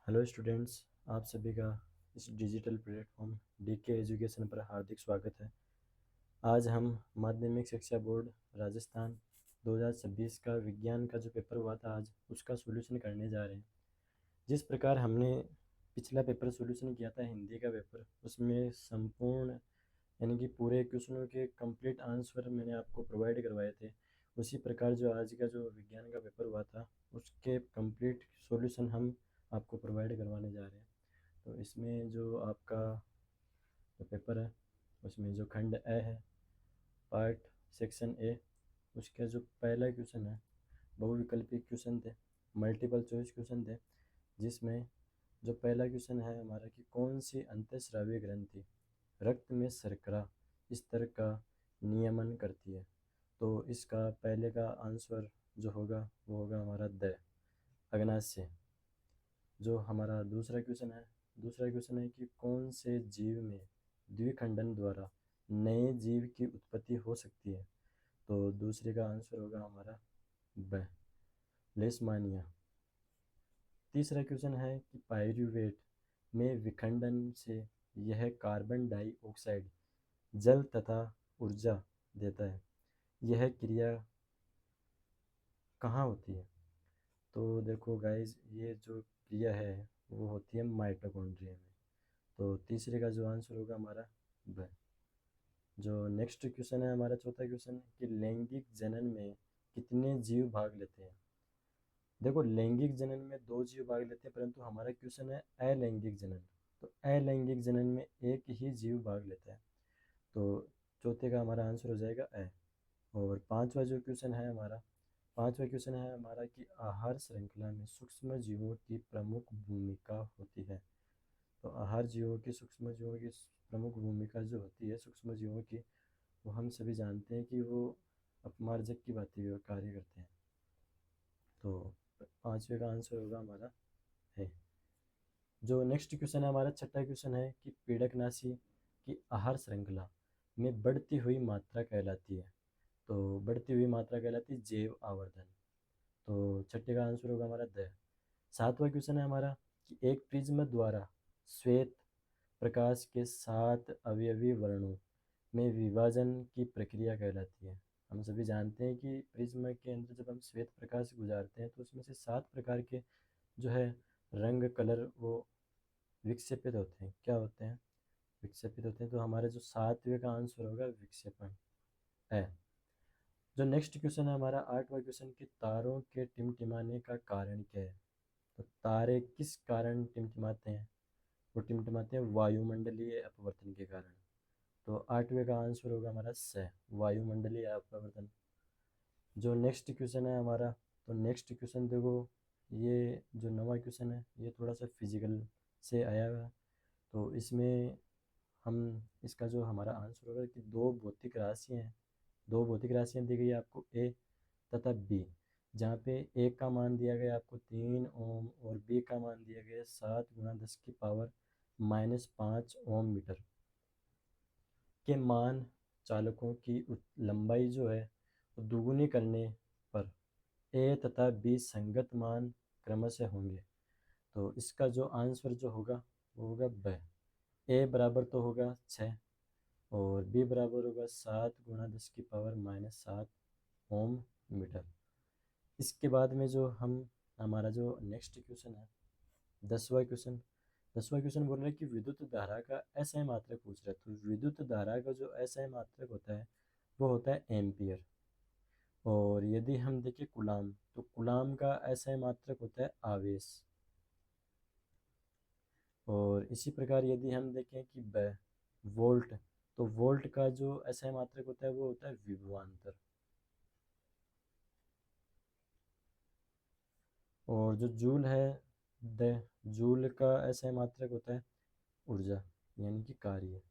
Hello students, आप सभी का इस डिजिटल प्लेटफॉर्म डीके एजुकेशन पर हार्दिक स्वागत है। आज हम माध्यमिक शिक्षा बोर्ड राजस्थान 2026 का विज्ञान का जो पेपर हुआ था आज उसका सॉल्यूशन करने जा रहे हैं। जिस प्रकार हमने पिछला पेपर सॉल्यूशन किया था हिंदी का पेपर, उसमें संपूर्ण यानी कि पूरे क्वेश्चनों के कंप्लीट आंसर मैंने आपको प्रोवाइड करवाए थे, उसी प्रकार जो आज का जो विज्ञान का पेपर हुआ था उसके कंप्लीट सॉल्यूशन हम आपको प्रोवाइड करवाने जा रहे हैं। तो इसमें जो आपका जो पेपर है उसमें जो खंड ए है, पार्ट सेक्शन ए, उसका जो पहला क्वेश्चन है बहुविकल्पी क्वेश्चन थे, मल्टीपल चॉइस क्वेश्चन थे। जिसमें जो पहला क्वेश्चन है हमारा कि कौन सी अंतःस्रावी ग्रंथि रक्त में शर्करा स्तर का नियमन करती है। तो इसका पहले का आंसर जो होगा वो होगा हमारा द अग्नाशय। जो हमारा दूसरा क्वेश्चन है कि कौन से जीव में द्विखंडन द्वारा नए जीव की उत्पत्ति हो सकती है। तो दूसरे का आंसर होगा हमारा ब लेशमानिया। तीसरा क्वेश्चन है कि पायरुवेट में विखंडन से यह कार्बन डाइऑक्साइड जल तथा ऊर्जा देता है, यह क्रिया कहाँ होती है। तो देखो गाइज, ये जो क्रिया है वो होती है माइटोकॉन्ड्रिया में। तो तीसरे का जो आंसर होगा हमारा ब। जो नेक्स्ट क्वेश्चन है हमारा चौथा क्वेश्चन है कि लैंगिक जनन में कितने जीव भाग लेते हैं। देखो, लैंगिक जनन में दो जीव भाग लेते हैं, परंतु हमारा क्वेश्चन है अलैंगिक जनन। तो अलैंगिक जनन में एक ही जीव भाग लेता है। तो चौथे का हमारा आंसर हो जाएगा अ। और पांचवा क्वेश्चन है हमारा कि आहार श्रृंखला में सूक्ष्म जीवों की प्रमुख भूमिका होती है। तो सूक्ष्म जीवों की प्रमुख भूमिका जो होती है सूक्ष्म जीवों की, वो हम सभी जानते हैं कि वो अपमार्जक की भांति कार्य करते हैं। तो पांचवे का आंसर होगा हमारा है। जो नेक्स्ट क्वेश्चन है हमारा छठा क्वेश्चन है कि पीड़कनाशी की आहार श्रृंखला में बढ़ती हुई मात्रा कहलाती है। तो बढ़ती हुई मात्रा कहलाती है जैव आवर्धन। तो छठे का आंसर होगा हमारा द। सातवां क्वेश्चन है हमारा कि एक प्रिज्म द्वारा श्वेत प्रकाश के 7 अवयवी वर्णों में विभाजन की प्रक्रिया कहलाती है। हम सभी जानते हैं कि प्रिज्म के अंदर जब हम श्वेत प्रकाश गुजारते हैं तो उसमें से 7 प्रकार के जो है रंग कलर वो विक्षेपित होते हैं। क्या होते हैं? विक्षेपित होते हैं। तो हमारा जो सातवें का आंसर होगा विक्षेपण है। जो नेक्स्ट क्वेश्चन है हमारा आठवां क्वेश्चन कि तारों के टिमटिमाने का कारण क्या है। तो तारे किस कारण टिमटिमाते हैं? वो टिमटिमाते हैं वायुमंडलीय अपवर्तन के कारण। तो आठवें का आंसर होगा हमारा स वायुमंडलीय अपवर्तन। जो नेक्स्ट क्वेश्चन है हमारा, तो नेक्स्ट क्वेश्चन देखो, ये जो नवा क्वेश्चन है ये थोड़ा सा फिजिकल से आया हुआ है। तो इसमें हम इसका जो हमारा आंसर होगा कि दो भौतिक राशियाँ दी गई है आपको ए तथा बी, जहाँ पे ए का मान दिया गया आपको 3 ओम और बी का मान दिया गया 7 × 10⁻⁵ ओम मीटर के मान चालकों की लंबाई जो है वो दुगुनी करने पर ए तथा बी संगत मान क्रमशः होंगे। तो इसका जो आंसर जो होगा वो होगा ब। ए बराबर तो होगा 6 और बी बराबर होगा 7 × 10⁻⁷ ओम मीटर। इसके बाद में जो हम हमारा जो नेक्स्ट क्वेश्चन है दसवां क्वेश्चन दसवां क्वेश्चन बोल रहा है कि विद्युत धारा का एसआई मात्रक पूछ रहा है। तो विद्युत धारा का जो एसआई मात्रक होता है वो होता है एम्पियर। और यदि हम देखें कुलाम, तो कुलाम का एसआई मात्रक होता है आवेश। और इसी प्रकार यदि हम देखें कि वोल्ट, तो वोल्ट का जो एसआई मात्रक होता है वो होता है विभवांतर। और जो जूल है, द जूल का एसआई मात्रक होता है ऊर्जा यानी कि कार्य।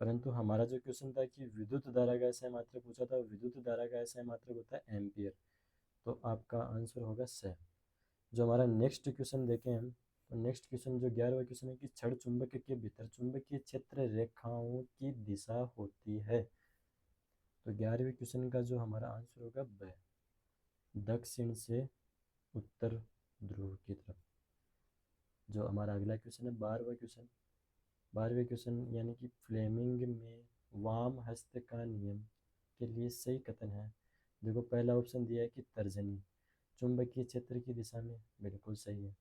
परंतु हमारा जो क्वेश्चन था कि विद्युत धारा का एसआई मात्रक पूछा था, विद्युत धारा का एसआई मात्रक होता है एम्पियर। तो आपका आंसर होगा स। जो हमारा नेक्स्ट क्वेश्चन देखें हम, तो नेक्स्ट क्वेश्चन जो 11वां क्वेश्चन है कि छड़ चुंबक के भीतर चुंबकीय क्षेत्र रेखाओं की दिशा होती है। तो 11वें क्वेश्चन का जो हमारा आंसर होगा ब। दक्षिण से उत्तर ध्रुव की तरफ। जो हमारा अगला क्वेश्चन है 12वां क्वेश्चन। 12वें क्वेश्चन यानी कि फ्लेमिंग में वाम हस्त का नियम के लिए सही कथन है। देखो पहला ऑप्शन दिया है कि तर्जनी चुंबकीय क्षेत्र की दिशा में, बिल्कुल सही है।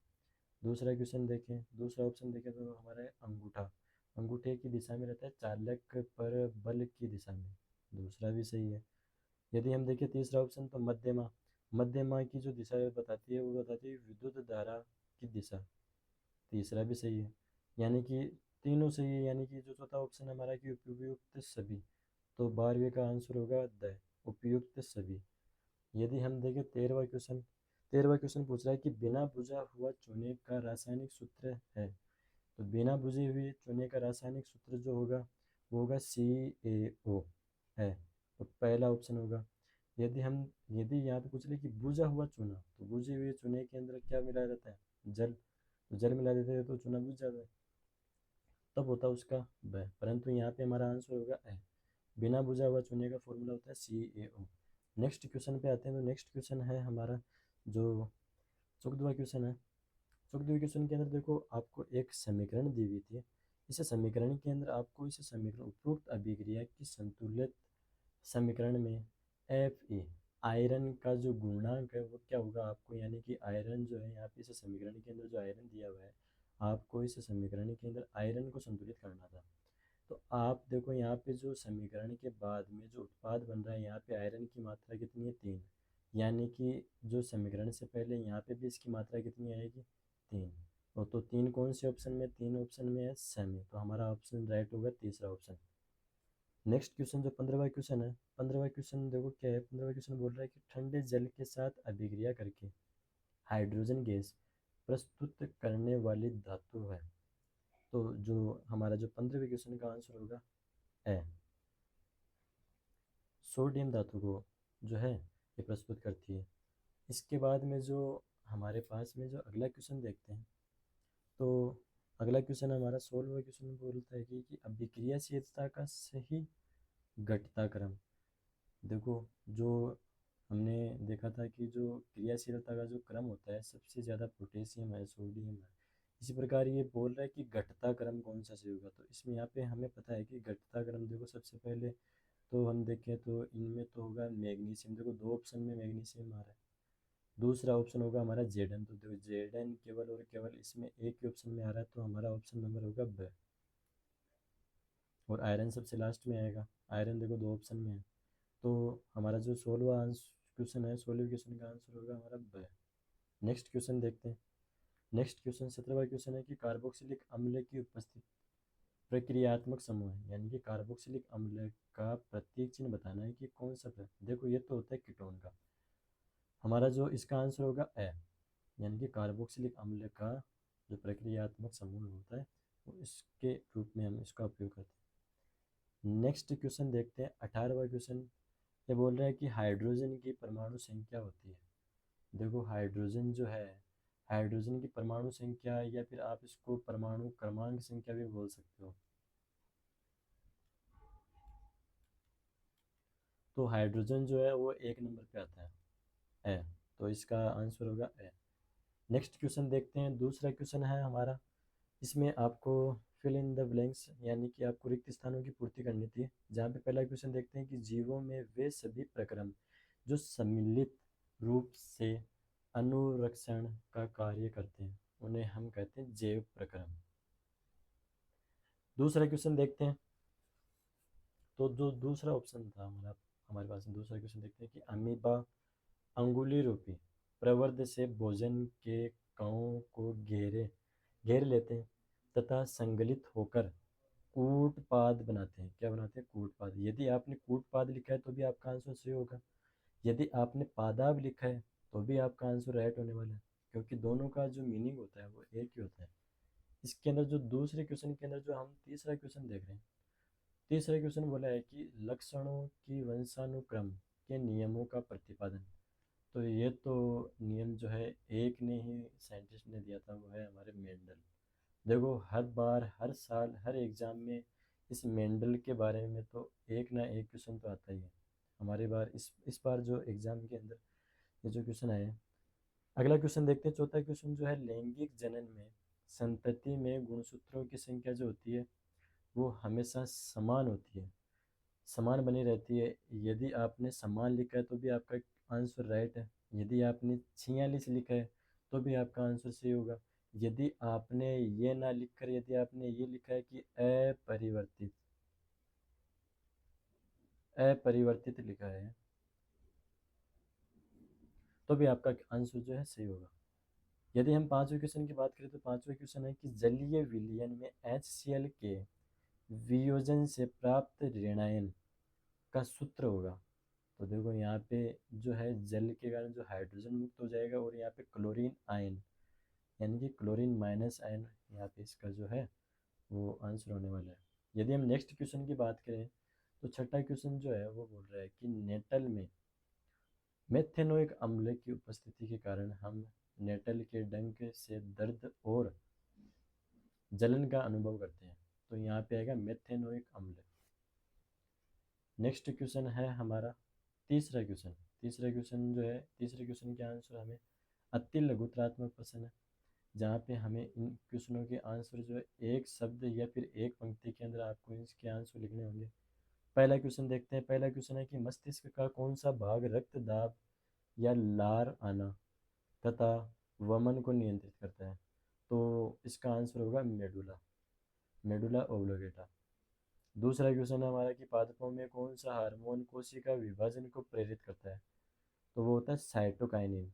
दूसरा ऑप्शन देखें तो हमारा है अंगूठा, अंगूठे की दिशा में रहता है, चालक पर बल की दिशा में, दूसरा भी सही है। यदि हम देखें तीसरा ऑप्शन तो मध्यमा, मध्यमा की जो दिशा बताती है वो बताती है विद्युत धारा की दिशा, तीसरा भी सही है। यानी कि तीनों सही है, यानी कि जो चौथा ऑप्शन हमारा कि उपयुक्त सभी, तो 12वें का आंसर होगा द, उपयुक्त सभी। यदि हम देखें 13वां क्वेश्चन पूछ रहा है कि बिना बुझा हुआ चूने का रासायनिक सूत्र है। तो बिना बुझे हुए चूने का रासायनिक सूत्र जो होगा वो होगा CaO है, तो पहला ऑप्शन होगा। यदि यहाँ पे पूछ ले कि बुझा हुआ चूना, तो बुझे हुए चूने के अंदर क्या मिलाया जाता है, जल, तो जल मिला देते हैं तो चूना बुझ जाता है, तब होता है उसका ब, परंतु यहाँ पे हमारा आंसर होगा ए, बिना बुझा हुआ चूने का फॉर्मूला होता है CaO। नेक्स्ट क्वेश्चन पे आते हैं, तो नेक्स्ट क्वेश्चन है हमारा जो 14वां क्वेश्चन है। 14वें क्वेश्चन के अंदर देखो आपको एक समीकरण दी हुई थी, इस समीकरण के अंदर आपको इस समीकरण उपरोक्त अभिक्रिया की संतुलित समीकरण में Fe आयरन का जो गुणांक है वो क्या होगा आपको, यानी कि आयरन जो है यहाँ पे इस समीकरण के अंदर जो आयरन दिया हुआ है, आपको इस समीकरण के अंदर आयरन को संतुलित करना था। तो आप देखो यहाँ पे जो समीकरण के बाद में जो उत्पाद बन रहा है, यहाँ पे आयरन की मात्रा कितनी है, 3, यानी कि जो समीकरण से पहले यहाँ पे भी इसकी मात्रा कितनी आएगी, 3। और तो 3 कौन से ऑप्शन में, 3 ऑप्शन में है सेमी, तो हमारा ऑप्शन राइट होगा तीसरा ऑप्शन। नेक्स्ट क्वेश्चन जो 15वां क्वेश्चन है, 15वां क्वेश्चन देखो क्या है। 15वां क्वेश्चन बोल रहा है कि ठंडे जल के साथ अभिक्रिया करके हाइड्रोजन गैस प्रस्तुत करने वाली धातु है। तो जो हमारा जो 15वें क्वेश्चन का आंसर होगा है, सोडियम धातु को जो है ये प्रस्तुत करती है। इसके बाद में जो हमारे पास में जो अगला क्वेश्चन देखते हैं, तो अगला क्वेश्चन हमारा 16वां क्वेश्चन बोलता है कि अभिक्रियाशीलता का सही घटता क्रम। देखो जो हमने देखा था कि जो क्रियाशीलता का जो क्रम होता है, सबसे ज़्यादा पोटेशियम है, सोडियम है, इसी प्रकार ये बोल रहा है कि घटता क्रम कौन सा सही होगा। तो इसमें यहाँ पे हमें पता है कि घटता क्रम देखो सबसे पहले तो हम देखें तो इनमें तो होगा मैग्नीशियम, देखो 2 ऑप्शन में मैग्नीशियम आ रहा है। दूसरा ऑप्शन होगा हमारा जेडन, तो देखो जेडन केवल और केवल इसमें एक ही ऑप्शन में आ रहा है, तो हमारा ऑप्शन नंबर होगा ब। और आयरन सबसे लास्ट में आएगा, आयरन देखो 2 ऑप्शन में है, तो हमारा जो 16वां क्वेश्चन है, 16वें क्वेश्चन का आंसर होगा हमारा ब। नेक्स्ट क्वेश्चन देखते हैं। नेक्स्ट क्वेश्चन 17वां क्वेश्चन है कि कार्बोक्सिलिक अम्ल की उपस्थिति प्रक्रियात्मक समूह है, यानी कि कार्बोक्सिलिक अम्ल का प्रतीक चिन्ह बताना है कि कौन सा देखो ये तो होता है कीटोन का, हमारा जो इसका आंसर होगा ए, यानी कि कार्बोक्सिलिक अम्ल का जो प्रक्रियात्मक समूह होता है वो इसके रूप में हम इसका उपयोग करते हैं। नेक्स्ट क्वेश्चन देखते हैं 18वां क्वेश्चन। ये बोल रहा है कि हाइड्रोजन की परमाणु संख्या होती है। देखो हाइड्रोजन जो है, हाइड्रोजन की परमाणु संख्या या फिर आप इसको परमाणु क्रमांक संख्या भी बोल सकते हो, तो हाइड्रोजन जो है वो 1 नंबर पे आता है ए, तो इसका आंसर होगा ए। नेक्स्ट क्वेश्चन देखते हैं, दूसरा क्वेश्चन है हमारा, इसमें आपको फिल इन द ब्लैंक्स यानी कि आपको रिक्त स्थानों की पूर्ति करनी थी। जहाँ पे पहला क्वेश्चन देखते हैं कि जीवों में वे सभी प्रक्रम जो सम्मिलित रूप से अनुरक्षण का कार्य करते हैं उन्हें हम कहते हैं जैव प्रक्रम। दूसरा क्वेश्चन देखते हैं, तो जो दूसरा ऑप्शन था हमारा, हमारे पास दूसरा क्वेश्चन देखते हैं कि अमीबा अंगुली रूपी प्रवर्ध से भोजन के कणों को घेर लेते हैं तथा संगलित होकर कूटपाद बनाते हैं। क्या बनाते हैं, कूटपाद। यदि आपने कूटपाद लिखा है तो भी आपका आंसर सही होगा, यदि आपने पादाब लिखा है तो भी आपका आंसर राइट होने वाला है, क्योंकि दोनों का जो मीनिंग होता है वो एक ही होता है। इसके अंदर जो दूसरे क्वेश्चन के अंदर जो हम तीसरा क्वेश्चन देख रहे हैं, तीसरा क्वेश्चन बोला है कि लक्षणों की वंशानुक्रम के नियमों का प्रतिपादन। तो ये तो नियम जो है एक ने ही साइंटिस्ट ने दिया था, वो है हमारे मेंडल। देखो हर बार हर साल हर एग्ज़ाम में इस मेंडल के बारे में तो एक ना एक क्वेश्चन तो आता ही है। हमारे बार इस बार जो एग्ज़ाम के अंदर ये जो क्वेश्चन है। अगला क्वेश्चन देखते हैं, चौथा क्वेश्चन जो है, लैंगिक जनन में संतति में गुणसूत्रों की संख्या जो होती है वो हमेशा समान होती है, समान बनी रहती है। यदि आपने समान लिखा है तो भी आपका आंसर राइट है। यदि आपने 46 लिखा है तो भी आपका आंसर सही होगा। यदि आपने ये ना लिखकर यदि आपने ये लिखा है कि अपरिवर्तित, अपरिवर्तित लिखा है तो भी आपका आंसर जो है सही होगा। यदि हम पांचवें क्वेश्चन की बात करें तो पांचवें क्वेश्चन है कि जलीय विलयन में HCl के वियोजन से प्राप्त ऋणायन का सूत्र होगा। तो देखो यहाँ पे जो है जल के कारण जो हाइड्रोजन मुक्त हो जाएगा और यहाँ पे क्लोरीन आयन यानी कि क्लोरीन माइनस आयन यहाँ पे इसका जो है वो आंसर होने वाला है। यदि हम नेक्स्ट क्वेश्चन की बात करें तो छठा क्वेश्चन जो है वो बोल रहा है कि नेटल में मेथेनोइक अम्ल की उपस्थिति के कारण हम नेटल के डंक से दर्द और जलन का अनुभव करते हैं। तो यहाँ पे आएगा मेथेनोइक अम्ल। नेक्स्ट क्वेश्चन है हमारा तीसरा क्वेश्चन। तीसरा क्वेश्चन जो है, तीसरे क्वेश्चन के आंसर हमें अति लघुत्रात्मक प्रश्न है, जहाँ पे हमें इन क्वेश्चनों के आंसर जो है एक शब्द या फिर एक पंक्ति के अंदर आपको इसके आंसर लिखने होंगे। पहला क्वेश्चन देखते हैं। पहला क्वेश्चन है कि मस्तिष्क का कौन सा भाग रक्त दाब या लार आना तथा वमन को नियंत्रित करता है? तो इसका आंसर होगा मेडुला, मेडुला ओब्लोगेटा। दूसरा क्वेश्चन है हमारा कि पादपों में कौन सा हार्मोन कोशिका विभाजन को प्रेरित करता है? तो वो होता है साइटोकाइनिन।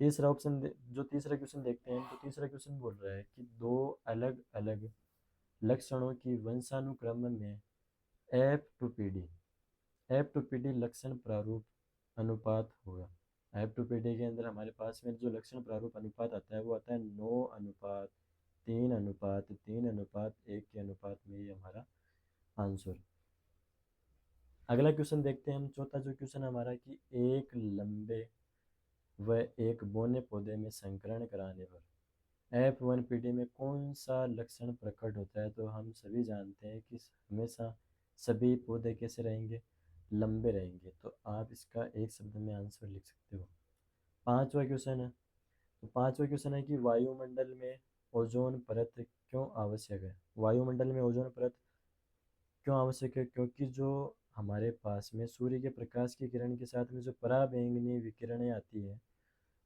तीसरा ऑप्शन जो तीसरा क्वेश्चन देखते हैं तो तीसरा क्वेश्चन बोल रहा है कि दो अलग अलग लक्षणों की वंशानुक्रम में F2PD, F2PD लक्षण प्रारूप अनुपात होगा। F2PD के अंदर हमारे पास में जो लक्षण प्रारूप अनुपात आता है वो आता है 9:3:3:1 के अनुपात में, ये हमारा आंसर। अगला क्वेश्चन देखते हैं हम। चौथा जो क्वेश्चन हमारा कि एक लंबे व एक बौने पौधे में संकरण कराने पर F1PD में कौन सा लक्षण प्रकट होता है? तो हम सभी जानते हैं कि हमेशा सभी पौधे कैसे रहेंगे, लंबे रहेंगे। तो आप इसका एक शब्द में आंसर लिख सकते हो। पांचवा क्वेश्चन है, तो पांचवा क्वेश्चन है कि वायुमंडल में ओजोन परत क्यों आवश्यक है? वायुमंडल में ओजोन परत क्यों आवश्यक है? क्योंकि जो हमारे पास में सूर्य के प्रकाश की किरण के साथ में जो पराबैंगनी विकिरणें आती है,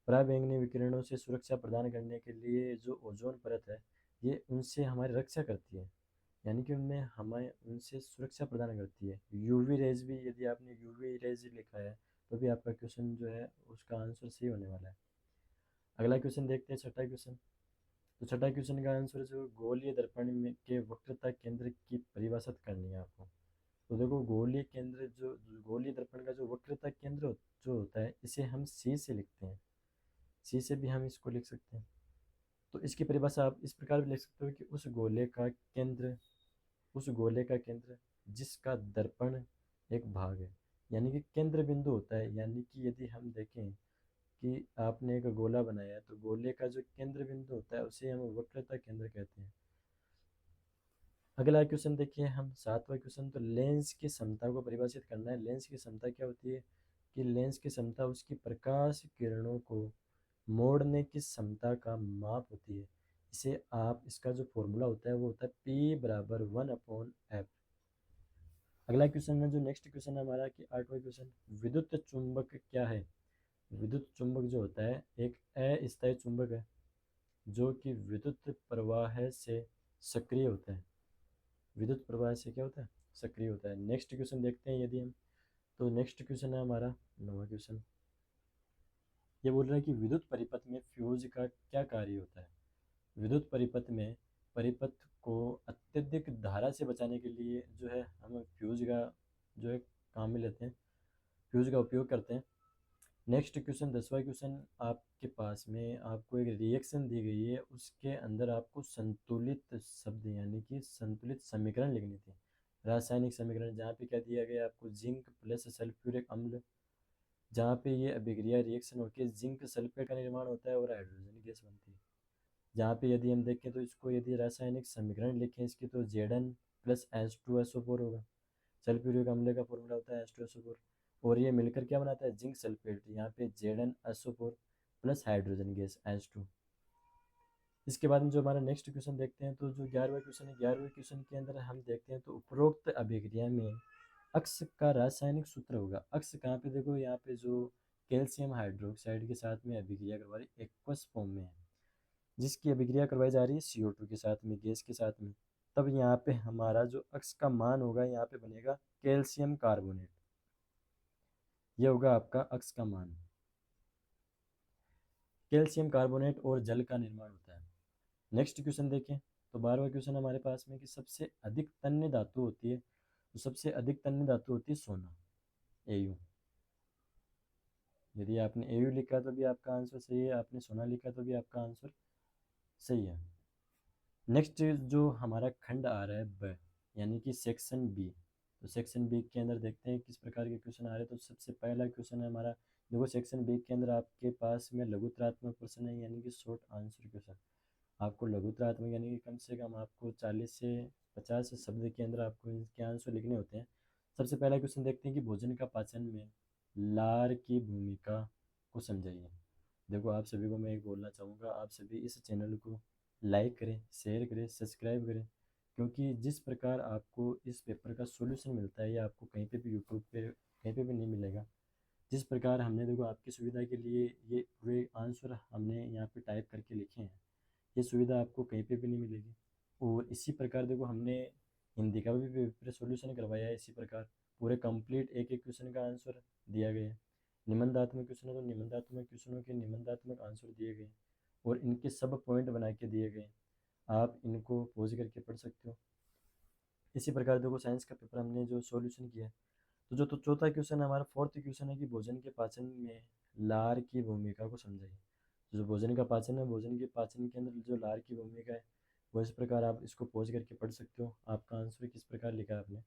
पराबैंगनी विकिरणों से सुरक्षा प्रदान करने के लिए जो ओजोन परत है ये उनसे हमारी रक्षा करती है, यानी कि उनमें हमें उनसे सुरक्षा प्रदान करती है। यूवी रेज भी, यदि आपने यूवी रेज लिखा है तो भी आपका क्वेश्चन जो है उसका आंसर सही होने वाला है। अगला क्वेश्चन देखते हैं, छठा क्वेश्चन। तो छठा क्वेश्चन का आंसर जो गोलीय दर्पण में के वक्रता केंद्र की परिभाषित करनी है आपको। तो देखो गोलीय केंद्र जो गोलीय दर्पण का जो वक्रता केंद्र जो होता है इसे हम सी से लिखते हैं, सी से भी हम इसको लिख सकते हैं। तो इसकी परिभाषा आप इस प्रकार भी लिख सकते हो कि उस गोले का केंद्र जिसका दर्पण एक भाग है, यानी कि केंद्र बिंदु होता है। यानी कि यदि हम देखें कि आपने एक गोला बनाया है तो गोले का जो केंद्र बिंदु होता है उसे हम वक्रता केंद्र कहते हैं। अगला क्वेश्चन देखिए हम, सातवां क्वेश्चन। तो लेंस की क्षमता को परिभाषित करना है। लेंस की क्षमता क्या होती है? कि लेंस की क्षमता उसकी प्रकाश किरणों को मोड़ने की क्षमता का माप होती है। इसे आप, इसका जो फॉर्मूला होता है वो होता है P=1/f। अगला क्वेश्चन है जो नेक्स्ट क्वेश्चन है हमारा कि आठवां क्वेश्चन, विद्युत चुंबक क्या है? विद्युत चुंबक जो होता है एक अस्थायी चुंबक है जो कि विद्युत प्रवाह से सक्रिय होता है। विद्युत प्रवाह से क्या होता है? सक्रिय होता है। नेक्स्ट क्वेश्चन देखते हैं यदि हम, तो नेक्स्ट क्वेश्चन है हमारा नौवां क्वेश्चन। ये बोल रहा है कि विद्युत परिपथ में फ्यूज का क्या कार्य होता है? विद्युत परिपथ में परिपथ को अत्यधिक धारा से बचाने के लिए जो है हम फ्यूज का जो है काम में लेते हैं, फ्यूज का उपयोग करते हैं। नेक्स्ट क्वेश्चन, 10वां क्वेश्चन आपके पास में आपको एक रिएक्शन दी गई है, उसके अंदर आपको संतुलित शब्द यानी कि संतुलित समीकरण लिखनी थी, रासायनिक समीकरण। जहाँ पे क्या दिया गया आपको, जिंक प्लस सल्फ्यूरिक अम्ल, जहाँ पे ये अभिक्रिया रिएक्शन होकर जिंक सल्फेट का निर्माण होता है और हाइड्रोजन गैस बनती है। जहाँ पे यदि हम देखें तो इसको यदि रासायनिक समीकरण लिखें इसकी तो Zn प्लस H2SO4 होगा। सल्फ्यूरिक अम्ल का फॉर्मूला होता है H2SO4। और ये मिलकर क्या बनाता है, जिंक सल्फेट। यहाँ पे Zn plus hydrogen gas H2। इसके बाद में जो हमारा नेक्स्ट क्वेश्चन देखते हैं, तो जो 11वां क्वेश्चन है, 11वें क्वेश्चन के अंदर हम देखते हैं तो उपरोक्त अभिक्रिया में अक्स का रासायनिक सूत्र होगा। अक्स कहाँ पे, देखो यहाँ पे जो कैल्शियम हाइड्रोक्साइड के साथ में अभिक्रिया करवा रही एक्वस फॉर्म में है, जिसकी अभिक्रिया करवाई जा रही है CO2 के साथ में, गैस के साथ में। तब यहाँ पे हमारा जो अक्स का मान होगा, यहाँ पे बनेगा कैल्शियम कार्बोनेट। ये होगा आपका अक्स का मान। कैल्शियम कार्बोनेट और जल का निर्माण होता है। नेक्स्ट क्वेश्चन देखें, तो 12वां क्वेश्चन हमारे पास में कि सबसे अधिक तन्य धातु होती है, तो सबसे अधिक तन्य धातु होती है सोना, Au। यदि आपने Au लिखा तो भी आपका आंसर सही है, आपने सोना लिखा तो भी आपका आंसर सही है। नेक्स्ट जो हमारा खंड आ रहा है ब, यानी कि सेक्शन बी। तो सेक्शन बी के अंदर देखते हैं किस प्रकार के क्वेश्चन आ रहे हैं। तो सबसे पहला क्वेश्चन है हमारा, देखो सेक्शन बी के अंदर आपके पास में लघुतरात्मक प्रश्न है, यानी कि शॉर्ट आंसर क्वेश्चन। आपको लघुतरात्मक यानी कि कम से कम आपको 40 से 50 शब्द के अंदर आपको इनके आंसर लिखने होते हैं। सबसे पहला क्वेश्चन देखते हैं कि भोजन का पाचन में लार की भूमिका को समझाइए। देखो आप सभी को मैं एक बोलना चाहूँगा, आप सभी इस चैनल को लाइक करें, शेयर करें, सब्सक्राइब करें, क्योंकि जिस प्रकार आपको इस पेपर का सॉल्यूशन मिलता है, ये आपको कहीं पे भी यूट्यूब पे कहीं पे भी नहीं मिलेगा। जिस प्रकार हमने देखो आपकी सुविधा के लिए ये पूरे आंसर हमने यहाँ पे टाइप करके लिखे हैं, ये सुविधा आपको कहीं पे भी नहीं मिलेगी। और इसी प्रकार देखो हमने हिंदी का भी पेपर सॉल्यूशन करवाया है, इसी प्रकार पूरे कंप्लीट एक एक क्वेश्चन का आंसर दिया गया है। निबंधात्मक क्वेश्चन है तो निबंधात्मक क्वेश्चनों के निबंधात्मक आंसर दिए गए और इनके सब पॉइंट बना के दिए गए। आप इनको पॉज करके पढ़ सकते हो। इसी प्रकार देखो साइंस का पेपर हमने जो सॉल्यूशन किया है, तो चौथा क्वेश्चन है हमारा, फोर्थ क्वेश्चन है कि भोजन के पाचन में लार की भूमिका को समझाइए। तो जो भोजन का पाचन है, भोजन के पाचन के अंदर जो लार की भूमिका है, वो इस प्रकार आप इसको पॉज करके पढ़ सकते हो। आपका आंसर किस प्रकार लिखा है आपने।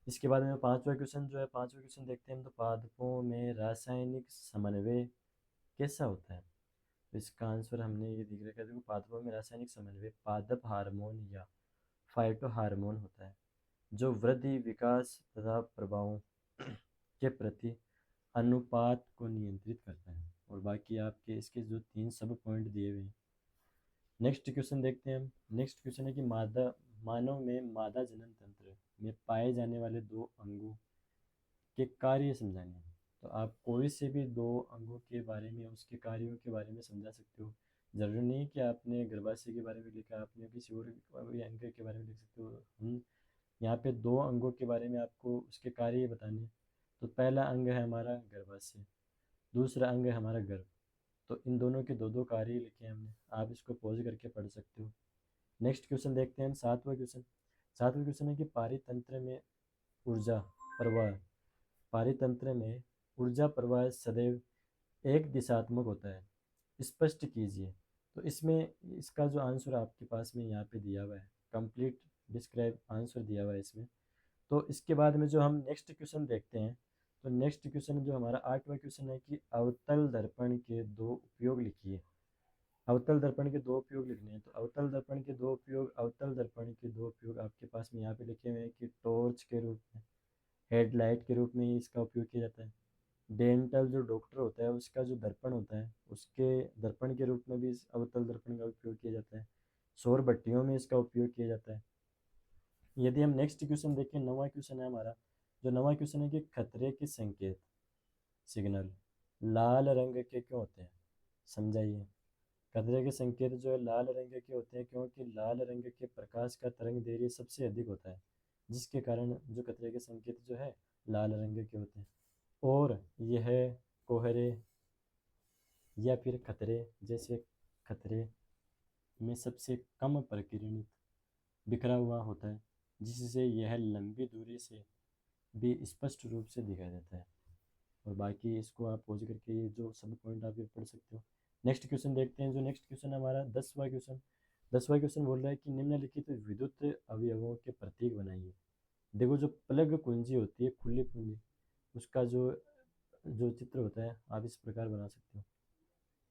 इसके बाद में पांचवा क्वेश्चन जो है, पांचवा क्वेश्चन देखते हैं हम, तो पादपों में रासायनिक समन्वय कैसा होता है। तो इसका आंसर हमने ये दिख रखा है, देखो पादपों में रासायनिक समन्वय पादप हार्मोन या फाइटो हार्मोन होता है, जो वृद्धि, विकास तथा प्रभावों के प्रति अनुपात को नियंत्रित करता है। और बाकी आपके इसके जो तीन सब पॉइंट दिए हुए हैं। नेक्स्ट क्वेश्चन देखते हैं हम। नेक्स्ट क्वेश्चन है कि मानव में मादा जनन तंत्र में पाए जाने वाले दो अंगों के कार्य समझाने। तो आप कोई से भी दो अंगों के बारे में, उसके कार्यों के बारे में समझा सकते हो। जरूरी नहीं कि आपने गर्भाशय के बारे में लिखा, आपने किसी और अंग के बारे में लिख सकते हो। हम यहाँ पे दो अंगों के बारे में आपको उसके कार्य बताने। तो पहला अंग है हमारा गर्भाशय, दूसरा अंग है हमारा गर्भ। तो इन दोनों के दो दो कार्य लिखे हैं हमने, आप इसको पॉज करके पढ़ सकते हो। नेक्स्ट क्वेश्चन देखते हैं हम, सातवां क्वेश्चन। सातवां क्वेश्चन है कि पारितंत्र में ऊर्जा प्रवाह, पारितंत्र में ऊर्जा प्रवाह सदैव एक दिशात्मक होता है, स्पष्ट कीजिए। तो इसमें इसका जो आंसर आपके पास में यहाँ पे दिया हुआ है, कंप्लीट डिस्क्राइब आंसर दिया हुआ है इसमें। तो इसके बाद में जो हम नेक्स्ट क्वेश्चन देखते हैं, तो नेक्स्ट क्वेश्चन जो हमारा आठवां क्वेश्चन है कि अवतल दर्पण के दो उपयोग लिखिए। अवतल दर्पण के दो उपयोग लिखने हैं। तो अवतल दर्पण के दो उपयोग, अवतल दर्पण के दो उपयोग आपके पास में यहाँ पे लिखे हुए हैं कि टॉर्च के रूप में, हेडलाइट के रूप में ही इसका उपयोग किया जाता है। डेंटल जो डॉक्टर होता है उसका जो दर्पण होता है, उसके दर्पण के रूप में भी इस अवतल दर्पण का उपयोग किया जाता है। सौर भट्टियों में इसका उपयोग किया जाता है। यदि हम नेक्स्ट क्वेश्चन देखें, नवा क्वेश्चन है हमारा, जो नवा क्वेश्चन है कि खतरे के संकेत, सिग्नल लाल रंग के क्यों होते हैं, समझाइए। खतरे के संकेत जो है लाल रंग के होते हैं, क्योंकि लाल रंग के प्रकाश का तरंग दैर्ध्य सबसे अधिक होता है, जिसके कारण जो खतरे के संकेत जो है लाल रंग के होते हैं। और यह कोहरे या फिर खतरे जैसे खतरे में सबसे कम प्रकीर्णित बिखरा हुआ होता है, जिससे यह लंबी दूरी से भी स्पष्ट रूप से दिखाई देता है। और बाकी इसको आप पॉज करके ये जो सब पॉइंट आप ये पढ़ सकते हो। नेक्स्ट क्वेश्चन देखते हैं, जो नेक्स्ट क्वेश्चन है हमारा 10वां क्वेश्चन। 10वां क्वेश्चन बोल रहा है कि निम्नलिखित विद्युत अवयवों के प्रतीक बनाइए। देखो जो प्लग कुंजी होती है, खुली कुंजी, उसका जो जो चित्र होता है आप इस प्रकार बना सकते हो।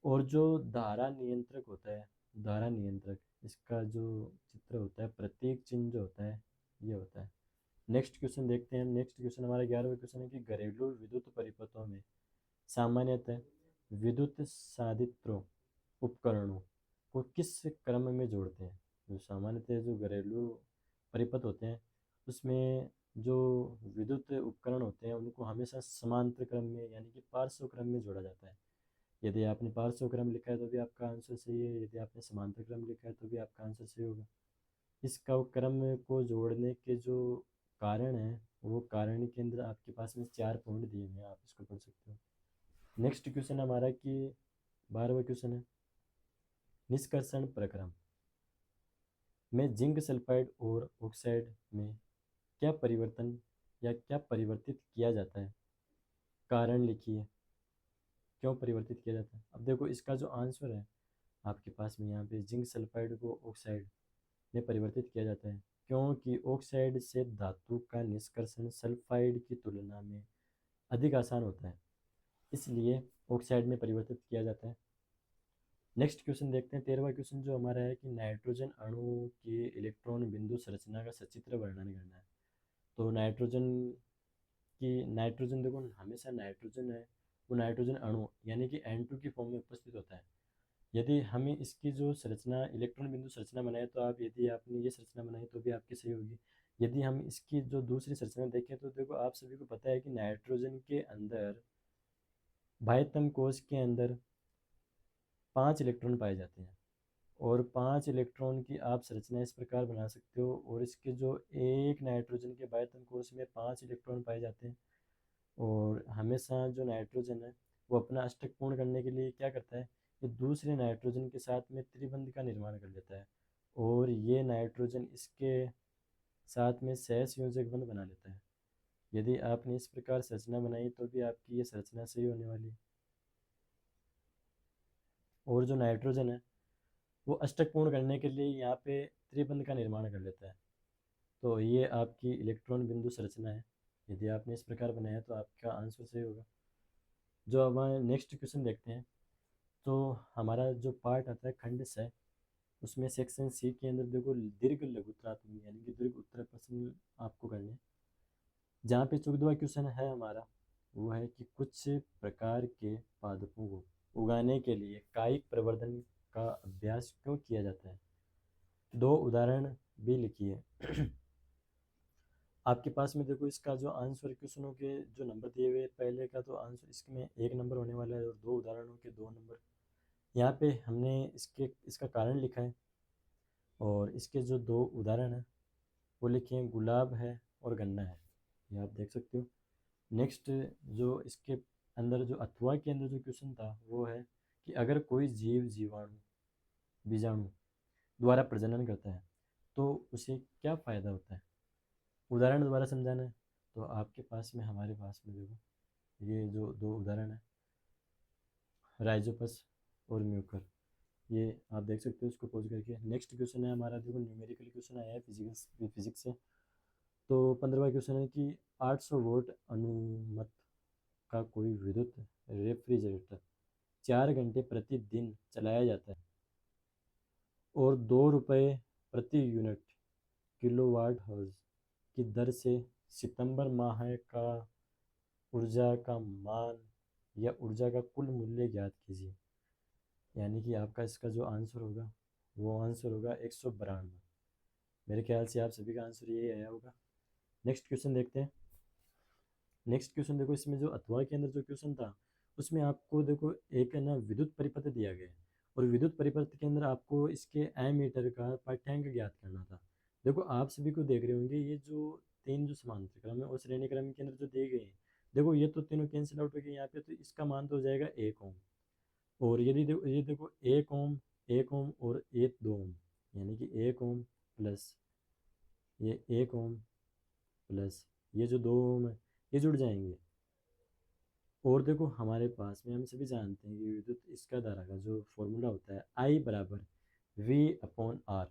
और जो धारा नियंत्रक होता है, धारा नियंत्रक, इसका जो चित्र होता है, प्रतीक चिन्ह जो होता है ये होता है। नेक्स्ट क्वेश्चन देखते हैं। नेक्स्ट क्वेश्चन हमारा 11वां क्वेश्चन है कि घरेलू विद्युत परिपथों में सामान्यतः विद्युत साधित्रों उपकरणों को किस क्रम में जोड़ते हैं। जो सामान्यतः जो घरेलू परिपथ होते हैं उसमें जो विद्युत उपकरण होते हैं उनको हमेशा समांतर क्रम में यानी कि पार्श्व क्रम में जोड़ा जाता है। यदि आपने पार्श्व क्रम लिखा है तो भी आपका आंसर सही है, यदि आपने समांतर क्रम लिखा है तो भी आपका आंसर सही होगा। इसका क्रम को जोड़ने के जो कारण है वो कारण के अंदर आपके पास में 4 पॉइंट दिए हुए हैं, आप इसको पढ़ सकते हो। नेक्स्ट क्वेश्चन हमारा कि 12वां क्वेश्चन है निष्कर्षण प्रक्रम में जिंक सल्फाइड और ऑक्साइड में क्या परिवर्तन या क्या परिवर्तित किया जाता है, कारण लिखिए क्यों परिवर्तित किया जाता है। अब देखो इसका जो आंसर है आपके पास में यहाँ पे जिंक सल्फाइड को ऑक्साइड में परिवर्तित किया जाता है क्योंकि ऑक्साइड से धातु का निष्कर्षण सल्फाइड की तुलना में अधिक आसान होता है, इसलिए ऑक्साइड में परिवर्तित किया जाता है। नेक्स्ट क्वेश्चन देखते हैं 13वां क्वेश्चन जो हमारा है कि नाइट्रोजन अणु के इलेक्ट्रॉन बिंदु संरचना का सचित्र वर्णन करना है। तो नाइट्रोजन देखो हमेशा नाइट्रोजन है वो नाइट्रोजन अणु यानी कि N2 की फॉर्म में उपस्थित होता है। यदि हमें इसकी जो संरचना इलेक्ट्रॉन बिंदु संरचना बनाए तो आप यदि आपने ये संरचना बनाई तो भी आपकी सही होगी। यदि हम इसकी जो दूसरी संरचना देखें तो देखो आप सभी को पता है कि नाइट्रोजन के अंदर बाह्यतम कोश के अंदर 5 इलेक्ट्रॉन पाए जाते हैं और 5 इलेक्ट्रॉन की आप संरचना इस प्रकार बना सकते हो। और इसके जो एक नाइट्रोजन के बाह्यतम कोश में 5 इलेक्ट्रॉन पाए जाते हैं और हमेशा जो नाइट्रोजन है वो अपना अष्टक पूर्ण करने के लिए क्या करता है, ये दूसरे नाइट्रोजन के साथ में त्रिबंध का निर्माण कर लेता है और ये नाइट्रोजन इसके साथ में सहसंयोजक बंध बना लेता है। यदि आपने इस प्रकार संरचना बनाई तो भी आपकी ये संरचना सही होने वाली है। और जो नाइट्रोजन है वो अष्टक पूर्ण करने के लिए यहाँ पे त्रिबंध का निर्माण कर लेता है। तो ये आपकी इलेक्ट्रॉन बिंदु संरचना है। यदि आपने इस प्रकार बनाया तो आपका आंसर सही होगा। जो अब नेक्स्ट क्वेश्चन देखते हैं तो हमारा जो पार्ट आता है खंड से उसमें सेक्शन सी के अंदर देखो दीर्घ लघुत्रात्मक यानी कि दीर्घ उत्तर प्रश्न आपको करने। जहाँ पे 14वां क्वेश्चन है हमारा वो है कि कुछ प्रकार के पादपों को उगाने के लिए कायिक प्रवर्धन का अभ्यास क्यों किया जाता है। 2 उदाहरण भी लिखिए। आपके पास में देखो इसका जो आंसर क्वेश्चनों के जो नंबर दिए हुए पहले का तो आंसर इसमें 1 नंबर होने वाला है और 2 उदाहरणों के 2 नंबर। यहाँ पे हमने इसका कारण लिखा है और इसके जो 2 उदाहरण हैं वो लिखे हैं गुलाब है और गन्ना है, ये आप देख सकते हो। नेक्स्ट जो इसके अंदर जो अथवा के अंदर जो क्वेश्चन था वो है कि अगर कोई जीव जीवाणु बीजाणु द्वारा प्रजनन करता है तो उसे क्या फ़ायदा होता है। उदाहरण दोबारा समझाना है तो आपके पास में हमारे पास में देखो ये जो 2 उदाहरण है राइजोपस और म्यूकर, ये आप देख सकते हो इसको पॉज करके। नेक्स्ट क्वेश्चन है हमारा देखो न्यूमेरिकल क्वेश्चन आया है फिजिक्स से। तो 15वां क्वेश्चन है कि 800 वोल्ट अनुमत का कोई विद्युत रेफ्रिजरेटर 4 घंटे प्रतिदिन चलाया जाता है और 2 रुपये प्रति यूनिट किलोवाट हर्ज की दर से सितंबर माह का ऊर्जा का मान या ऊर्जा का कुल मूल्य ज्ञात कीजिए। यानी कि आपका इसका जो आंसर होगा वो आंसर होगा 192। मेरे ख्याल से आप सभी का आंसर यही आया होगा। नेक्स्ट क्वेश्चन देखते हैं। नेक्स्ट क्वेश्चन देखो इसमें जो अथवा के अंदर जो क्वेश्चन था उसमें आपको देखो एक है ना विद्युत परिपथ दिया गया है और विद्युत परिपथ के अंदर आपको इसके एमीटर का पाठ्यांक ज्ञात करना था। देखो आप सभी को देख रहे होंगे ये जो 3 जो समांतर क्रम है और श्रेणी क्रम के अंदर जो दिए गए हैं देखो ये तो तीनों कैंसिल आउट हो गए यहाँ पे, तो इसका मान तो हो जाएगा 1 ओम। और यदि देखो ये देखो 1 ओम 1 ओम और 2 ओम यानी कि 1 ओम प्लस ये 1 ओम प्लस ये जो 2 ओम है ये जुड़ जाएंगे। और देखो हमारे पास में हम सभी जानते हैं कि विद्युत इसका धारा का जो फॉर्मूला होता है आई बराबर V/R।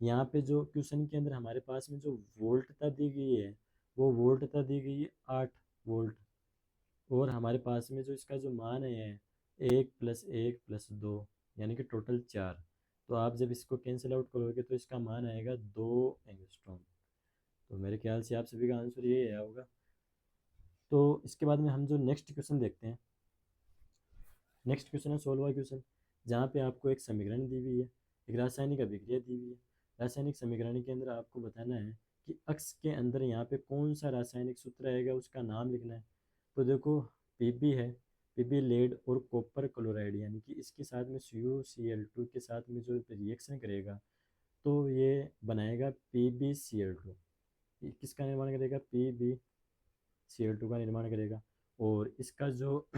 यहाँ पे जो क्वेश्चन के अंदर हमारे पास में जो वोल्टता दी गई है वो वोल्टता दी गई है 8 वोल्ट और हमारे पास में जो इसका जो मान है 1+1+2 यानी कि टोटल 4। तो आप जब इसको कैंसिल आउट करोगे तो इसका मान आएगा 2 एंगस्ट्रॉम। तो मेरे ख्याल से आप सभी का आंसर ये आया होगा। तो इसके बाद में हम जो नेक्स्ट क्वेश्चन देखते हैं, नेक्स्ट क्वेश्चन है 16वां क्वेश्चन, जहाँ पे आपको एक समीकरण दी हुई है, एक रासायनिक अभिक्रिया दी हुई है। रासायनिक समीकरण के अंदर आपको बताना है कि अक्ष के अंदर यहाँ पे कौन सा रासायनिक सूत्र आएगा, उसका नाम लिखना है। तो देखो पीबी है, पीबी लेड और कॉपर क्लोराइड, यानी कि इसके साथ में CuCl2 के साथ में जो रिएक्शन करेगा तो ये बनाएगा PbCl2। किसका निर्माण करेगा? PbCl2 का निर्माण करेगा। और इसका जो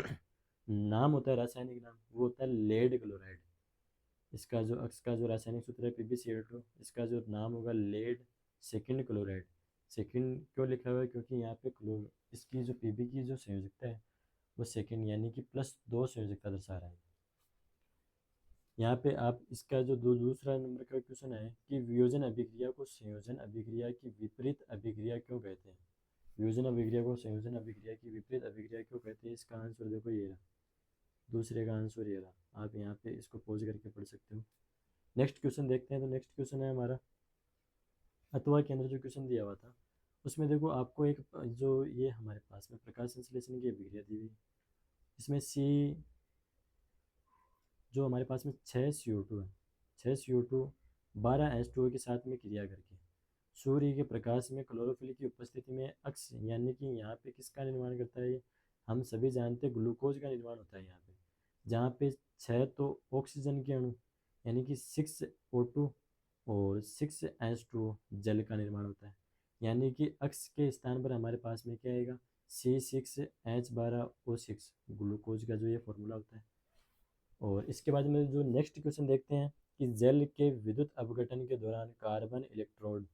नाम होता है, रासायनिक नाम, वो होता है लेड क्लोराइड। इसका जो अक्ष का जो रासायनिक सूत्र है PbCl2, इसका जो नाम होगा लेड सेकंड क्लोराइड। सेकंड क्यों लिखा हुआ है? क्योंकि यहाँ पे क्लोर इसकी जो पीबी की जो संयोजकता है वो सेकंड, यानी कि +2 संयोजकता दर्शा रहा है। यहाँ पे आप इसका जो दूसरा नंबर का क्वेश्चन है कि वियोजन अभिक्रिया को संयोजन अभिक्रिया की विपरीत अभिक्रिया क्यों कहते हैं? वियोजन अभिक्रिया को संयोजन अभिक्रिया की विपरीत अभिक्रिया क्यों कहते हैं? इसका आंसर देखो ये रहा, दूसरे का आंसर ये रहा। आप यहाँ पे इसको पॉज करके पढ़ सकते हो। नेक्स्ट क्वेश्चन देखते हैं। तो नेक्स्ट क्वेश्चन है हमारा अथवा के अंदर जो क्वेश्चन दिया हुआ था, उसमें देखो आपको एक जो ये हमारे पास में प्रकाश संश्लेषण की अभिक्रिया दी हुई, इसमें सी जो हमारे पास में 6 CO2 है, 6 CO2 12H2O के साथ में क्रिया करके सूर्य के प्रकाश में क्लोरोफिल की उपस्थिति में अक्ष, यानी कि यहाँ पे किसका निर्माण करता है? हम सभी जानते हैं ग्लूकोज का निर्माण होता है यहाँ पे। जहाँ पे 6 तो ऑक्सीजन के अणु, यानी कि 6O2 और 6H2O जल का निर्माण होता है। यानी कि अक्ष के स्थान पर हमारे पास में क्या आएगा? C6H12O6 ग्लूकोज का जो ये फॉर्मूला होता है। और इसके बाद में जो नेक्स्ट क्वेश्चन देखते हैं कि जल के विद्युत अपघटन के दौरान कार्बन इलेक्ट्रोड,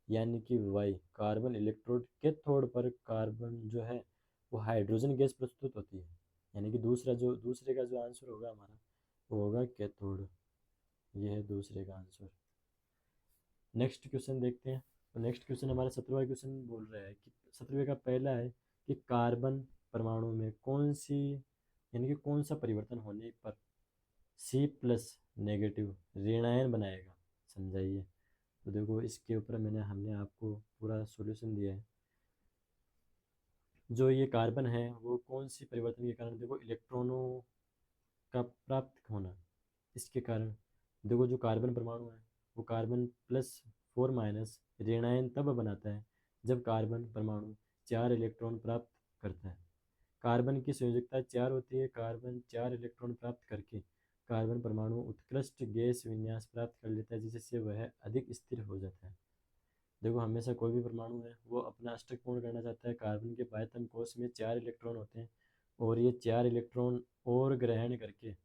यानी कि वाई कार्बन इलेक्ट्रोड कैथोड पर कार्बन जो है वो हाइड्रोजन गैस प्रस्तुत होती है। यानी कि दूसरे का जो आंसर होगा हमारा वो होगा कैथोड। ये है दूसरे का आंसर। नेक्स्ट क्वेश्चन देखते हैं। तो नेक्स्ट क्वेश्चन हमारा 17वां क्वेश्चन बोल रहा है कि 17वें का पहला है कि कार्बन परमाणु में कौन सी, यानी कि कौन सा परिवर्तन होने पर C+ ऋणायन बनाएगा, समझाइए। तो देखो इसके ऊपर हमने आपको पूरा सॉल्यूशन दिया है। जो ये कार्बन है वो कौन सी परिवर्तन के कारण, देखो इलेक्ट्रॉनों का प्राप्त होना, इसके कारण देखो जो कार्बन परमाणु है वो कार्बन+4- ऋणायन तब बनाता है जब कार्बन परमाणु 4 इलेक्ट्रॉन प्राप्त करता है। कार्बन की संयोजकता 4 होती है। कार्बन 4 इलेक्ट्रॉन प्राप्त करके कार्बन परमाणु उत्कृष्ट गैस विन्यास प्राप्त कर लेता है, जिससे वह अधिक स्थिर हो जाता है। देखो हमेशा कोई भी परमाणु है वो अपना अष्टक पूर्ण करना चाहता है। कार्बन के बाह्यतम कोश में 4 इलेक्ट्रॉन होते हैं और ये 4 इलेक्ट्रॉन और ग्रहण करके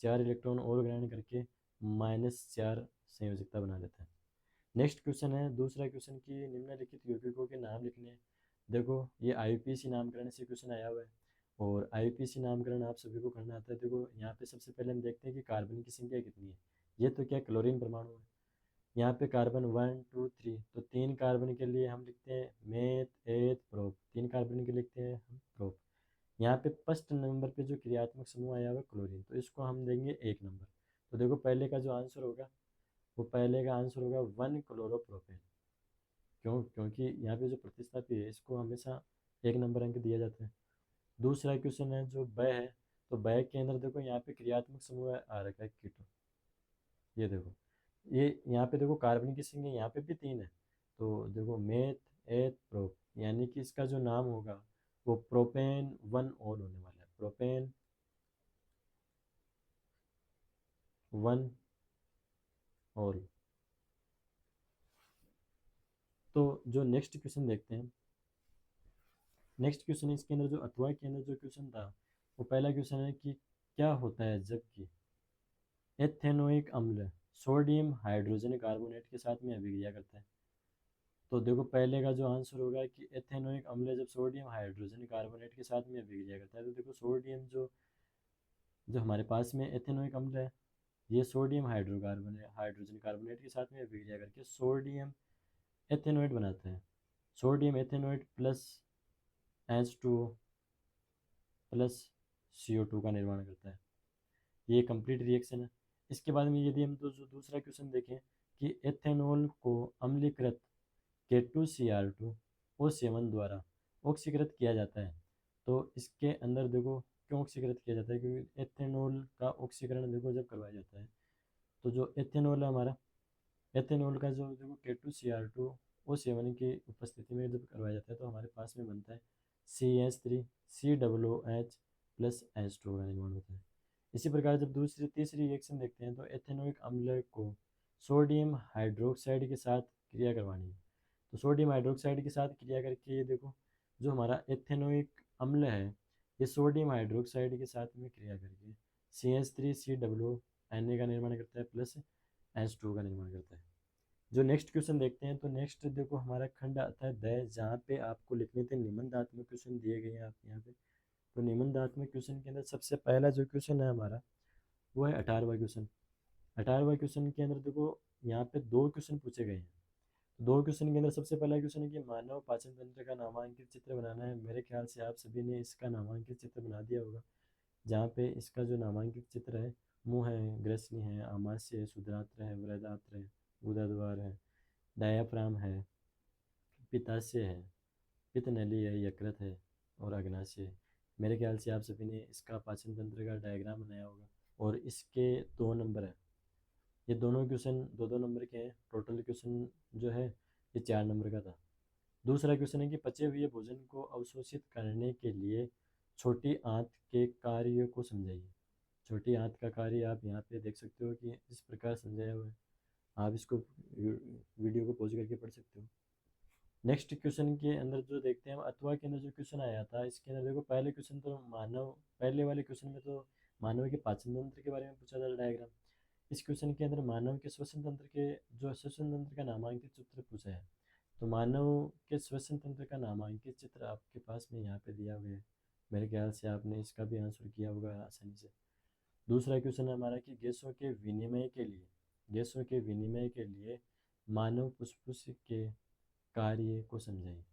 4 इलेक्ट्रॉन और ग्रहण करके -4 संयोजकता बना लेता है। नेक्स्ट क्वेश्चन है दूसरा क्वेश्चन की निम्नलिखित यौगिकों के नाम लिखने हैं। देखो ये IUPAC नामकरण से क्वेश्चन आया हुआ है और IUPAC नामकरण आप सभी को करना आता है। देखो यहाँ पे सबसे पहले हम देखते हैं कि कार्बन की संख्या कितनी है। ये तो क्या क्लोरीन परमाणु है। यहाँ पे कार्बन 1 2 3, तो 3 कार्बन के लिए हम लिखते हैं मेथ एथ प्रोप, 3 कार्बन के लिखते हैं हम प्रोप। यहाँ पे फर्स्ट नंबर पे जो क्रियात्मक समूह आया हुआ है क्लोरीन, तो इसको हम देंगे 1 नंबर। तो देखो पहले का जो आंसर होगा वो पहले का आंसर होगा 1 क्लोरोप्रोपेन। क्योंकि यहाँ पे जो प्रतिस्थापी है इसको हमेशा 1 नंबर अंक दिया जाता है। दूसरा क्वेश्चन है जो ब है, तो ब के अंदर देखो यहाँ पे क्रियात्मक समूह आ रखा है कीटो। ये देखो ये यहाँ पे देखो कार्बन की संख्या यहाँ पे भी 3 है। तो देखो मेथ एथ प्रोप, यानी कि इसका जो नाम होगा वो प्रोपेन 1 ऑल होने वाला है। Propane 1 all. तो जो नेक्स्ट क्वेश्चन देखते हैं, नेक्स्ट क्वेश्चन है इसके अंदर जो अथवा के अंदर जो क्वेश्चन था वो पहला क्वेश्चन है कि क्या होता है जबकि एथेनोइक अम्ल सोडियम हाइड्रोजन कार्बोनेट के साथ में अभिक्रिया करता है। तो देखो पहले का जो आंसर होगा कि एथेनोइक अम्ल जब सोडियम हाइड्रोजन कार्बोनेट के साथ में अभिक्रिया करता है, तो देखो सोडियम जो जो हमारे पास में एथेनोइक अम्ल है ये सोडियम हाइड्रोजन कार्बोनेट के साथ में अभिक्रिया करके सोडियम एथेनोइड बनाता है। Sodium ethanoate +H2O plus CO2 का निर्माण करता है। ये कंप्लीट रिएक्शन है। इसके बाद में यदि हम जो दूसरा क्वेश्चन देखें कि एथेनॉल को अम्लीकृत K2Cr2O7 द्वारा ऑक्सीकृत किया जाता है। तो इसके अंदर देखो क्यों ऑक्सीकृत किया जाता है, क्योंकि एथेनॉल का ऑक्सीकरण देखो जब करवाया जाता है तो जो एथेनॉल है हमारा, एथेनॉल का जो देखो K2Cr2O7 की उपस्थिति में जब करवाया जाता है तो हमारे पास में बनता है CH3COOH प्लस H2 का निर्माण होता है। इसी प्रकार जब दूसरी तीसरी रिएक्शन देखते हैं तो एथेनोइक अम्ल को सोडियम हाइड्रोक्साइड के साथ क्रिया करवानी है। तो सोडियम हाइड्रोक्साइड के साथ क्रिया करके ये देखो जो हमारा एथेनोइक अम्ल है ये सोडियम हाइड्रोक्साइड के साथ में क्रिया करके CH3COONA का निर्माण करता है प्लस H2 का निर्माण करता है। जो नेक्स्ट क्वेश्चन देखते हैं तो नेक्स्ट देखो हमारा खंड आता है द, जहाँ पे आपको लिखने थे निबंधात्मक क्वेश्चन दिए गए हैं आप यहाँ पे। तो निबंधात्मक क्वेश्चन के अंदर सबसे पहला जो क्वेश्चन है हमारा वो है 18वां क्वेश्चन। 18वां क्वेश्चन के अंदर देखो यहाँ पे दो क्वेश्चन पूछे गए हैं। दो क्वेश्चन के अंदर सबसे पहला क्वेश्चन है कि मानव पाचन तंत्र का नामांकित चित्र बनाना है। मेरे ख्याल से आप सभी ने इसका नामांकित चित्र बना दिया होगा, जहाँ पे इसका जो नामांकित चित्र है मुंह है, ग्रसनी है, आमाशय है, शुद्रात्र है, वृदात्र है, गुदाद्वार है, डायाफ्राम है, पित्ताशय है, पित्तनली है, यकृत है और अग्नाशय है। मेरे ख्याल से आप सभी ने इसका पाचन तंत्र का डायग्राम बनाया होगा और इसके 2 नंबर है। ये दोनों क्वेश्चन 2-2 नंबर के हैं। टोटल क्वेश्चन जो है ये 4 नंबर का था। दूसरा क्वेश्चन है कि पचे हुए भोजन को अवशोषित करने के लिए छोटी आंत के कार्य को समझाइए। छोटी आंत का कार्य आप यहाँ पे देख सकते हो कि इस प्रकार समझाया हुआ है। आप इसको वीडियो को पॉज करके पढ़ सकते हो। नेक्स्ट क्वेश्चन के अंदर जो देखते हैं अथवा के अंदर जो क्वेश्चन आया था इसके अंदर देखो पहले क्वेश्चन तो मानव, पहले वाले क्वेश्चन में तो मानव के पाचन तंत्र के बारे में पूछा था डायग्राम। इस क्वेश्चन के अंदर मानव के श्वसन तंत्र के, जो श्वसन तंत्र का नामांकित चित्र पूछा है। तो मानव के श्वसन तंत्र का नामांकित चित्र आपके पास में यहाँ पे दिया हुआ है। मेरे ख्याल से आपने इसका भी आंसर किया होगा आसानी से। दूसरा क्वेश्चन है हमारा कि गैसों के विनिमय के लिए मानव फुसफुस के कार्य को समझाइए।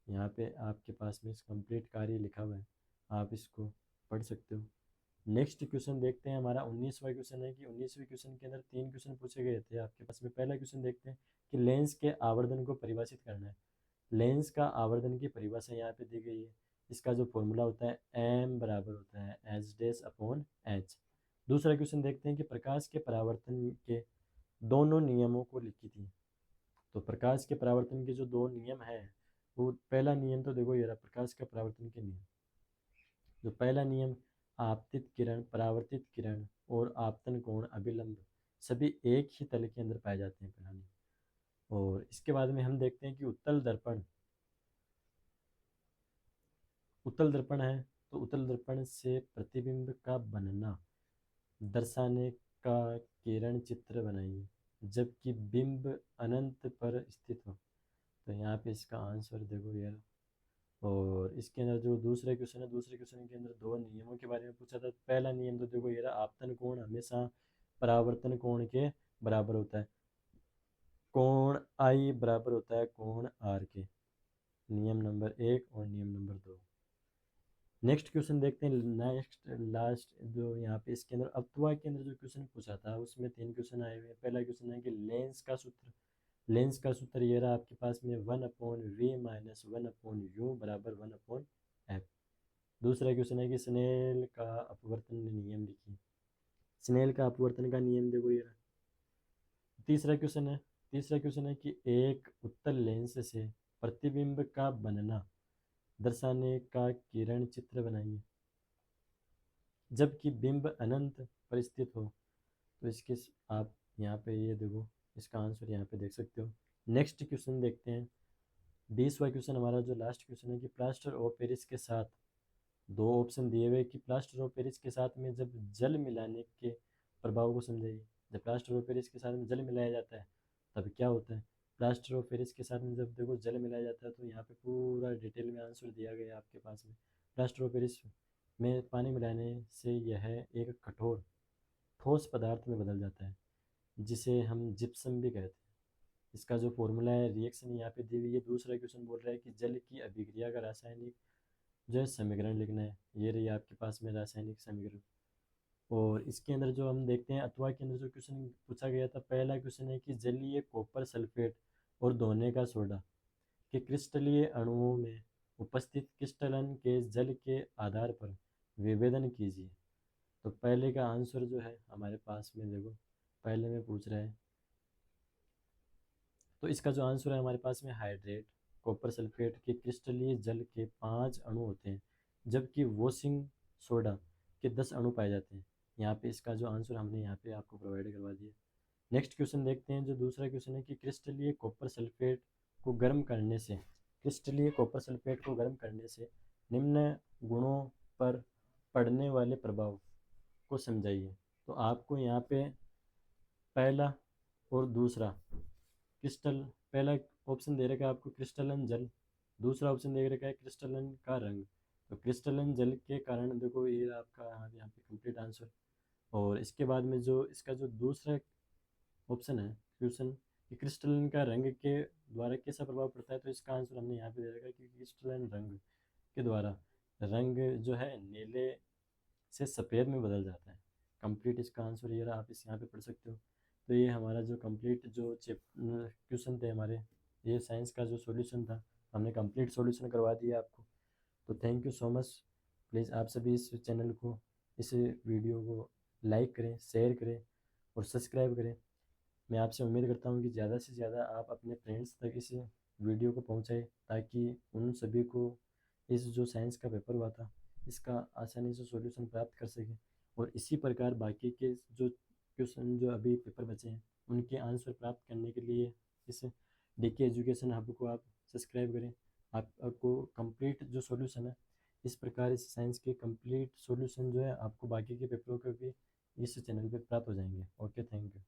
यहाँ पे आपके पास में कंप्लीट कार्य लिखा हुआ है, आप इसको पढ़ सकते हो। नेक्स्ट क्वेश्चन देखते हैं हमारा 19वां क्वेश्चन है कि 19वें क्वेश्चन के अंदर 3 क्वेश्चन पूछे गए थे आपके पास में। पहला क्वेश्चन देखते हैं कि लेंस के आवर्धन को परिभाषित करना है। लेंस का आवर्धन की परिभाषा यहाँ पे दी गई है। इसका जो फॉर्मूला होता है m बराबर होता है H'/h। दूसरा क्वेश्चन देखते हैं कि प्रकाश के परावर्तन के दोनों नियमों को लिखी थी। तो प्रकाश के परावर्तन के जो 2 नियम हैं वो पहला नियम तो देखो ये रहा प्रकाश का परावर्तन के नियम। जो पहला नियम आपतित किरण, परावर्तित किरण और आपतन कोण अभिलंब सभी एक ही तल के अंदर पाए जाते हैं पहला नियम। और इसके बाद में हम देखते हैं कि उत्तल दर्पण है। तो उत्तल दर्पण से प्रतिबिंब का बनना दर्शाने का किरण चित्र बनाइए जबकि बिंब अनंत पर स्थित हो। तो यहाँ पे इसका आंसर देखो यार। और इसके अंदर जो दूसरे क्वेश्चन है, दूसरे क्वेश्चन के अंदर 2 नियमों के बारे में पूछा था। पहला नियम तो देखो ये रहा आपतन कोण हमेशा परावर्तन कोण के बराबर होता है। कोण आई बराबर होता है कोण आर के। नियम नंबर 1 और नियम नंबर 2। नेक्स्ट क्वेश्चन देखते हैं। नेक्स्ट लास्ट जो यहाँ पे इसके अंदर अथवा के अंदर जो क्वेश्चन पूछा था उसमें 3 क्वेश्चन आए हुए हैं। पहला क्वेश्चन है कि लेंस का सूत्र ये रहा आपके पास में 1/v माइनस 1/u बराबर 1/f। दूसरा क्वेश्चन है कि स्नेल का अपवर्तन नियम लिखिए। स्नेल का अपवर्तन का नियम देखो ये रहा। तीसरा क्वेश्चन है कि एक उत्तल लेंस से प्रतिबिंब का बनना दर्शाने का किरण चित्र बनाइए जबकि बिंब अनंत पर स्थित हो। तो इसके आप यहाँ पे ये देखो इसका आंसर यहाँ पे देख सकते हो। नेक्स्ट क्वेश्चन देखते हैं। 20वां क्वेश्चन हमारा जो लास्ट क्वेश्चन है कि प्लास्टर ऑफ पेरिस के साथ, 2 ऑप्शन दिए हुए कि प्लास्टर ऑफ पेरिस के साथ में जब जल मिलाने के प्रभाव को समझाइए। जब प्लास्टर ऑफ पेरिस के साथ में जल मिलाया जाता है तब क्या होता है। प्लास्टर ऑफ पेरिस के साथ में जब देखो जल मिलाया जाता है तो यहाँ पे पूरा डिटेल में आंसर दिया गया है आपके पास में। प्लास्टर ऑफ पेरिस में पानी मिलाने से यह एक कठोर ठोस पदार्थ में बदल जाता है जिसे हम जिप्सम भी कहते हैं। इसका जो फॉर्मूला है रिएक्शन यहाँ पे दी हुई है। दूसरा क्वेश्चन बोल रहा है कि जल की अभिक्रिया का रासायनिक जो है समीकरण लिखना है। ये रही आपके पास में रासायनिक समीकरण। और इसके अंदर जो हम देखते हैं अथवा के अंदर जो क्वेश्चन पूछा गया था, पहला क्वेश्चन है कि जलीय कॉपर सल्फेट और धोने का सोडा कि क्रिस्टलीय अणुओं में उपस्थित क्रिस्टलन के जल के आधार पर विभेदन कीजिए। तो पहले का आंसर जो है हमारे पास में देखो, पहले में पूछ रहा है, तो इसका जो आंसर है हमारे पास में हाइड्रेट कॉपर सल्फेट के क्रिस्टलीय जल के 5 अणु होते हैं, जबकि वॉशिंग सोडा के 10 अणु पाए जाते हैं। यहाँ पे इसका जो आंसर हमने यहाँ पे आपको प्रोवाइड करवा दिया। नेक्स्ट क्वेश्चन देखते हैं, जो दूसरा क्वेश्चन है कि क्रिस्टलीय कॉपर सल्फेट को गर्म करने से, क्रिस्टलीय कॉपर सल्फेट को गर्म करने से निम्न गुणों पर पड़ने वाले प्रभाव को समझाइए। तो आपको यहाँ पे पहला और दूसरा क्रिस्टल, पहला ऑप्शन दे रखा है आपको क्रिस्टलन जल, दूसरा ऑप्शन दे रखा है क्रिस्टलन का रंग। तो क्रिस्टलन जल के कारण देखो ये आपका यहाँ पे कंप्लीट आंसर। और इसके बाद में जो इसका जो दूसरा ऑप्शन है क्वेश्चन कि क्रिस्टलन का रंग के द्वारा कैसा प्रभाव पड़ता है, तो इसका आंसर हमने यहाँ पे दे रखा है कि क्रिस्टलन रंग के द्वारा रंग जो है नीले से सफ़ेद में बदल जाता है। कंप्लीट इसका आंसर ये रहा, आप इस यहाँ पे पढ़ सकते हो। तो ये हमारा जो कंप्लीट जो क्वेश्चन थे हमारे, ये साइंस का जो सॉल्यूशन था, हमने कंप्लीट सॉल्यूशन करवा दिया आपको। तो thank you so much. Please आप सभी इस चैनल को, इस वीडियो को लाइक करें, शेयर करें और सब्सक्राइब करें। मैं आपसे उम्मीद करता हूँ कि ज़्यादा से ज़्यादा आप अपने फ्रेंड्स तक इस वीडियो को पहुँचाएं, ताकि उन सभी को इस जो साइंस का पेपर हुआ था इसका आसानी से सॉल्यूशन प्राप्त कर सकें। और इसी प्रकार बाकी के जो क्वेश्चन जो अभी पेपर बचे हैं उनके आंसर प्राप्त करने के लिए इस डीके एजुकेशन हब को आप सब्सक्राइब करें। आपको कंप्लीट जो सॉल्यूशन है, इस प्रकार इस साइंस के कंप्लीट सॉल्यूशन जो है आपको बाकी के पेपरों के भी इस चैनल पे प्राप्त हो जाएंगे। Okay, thank you.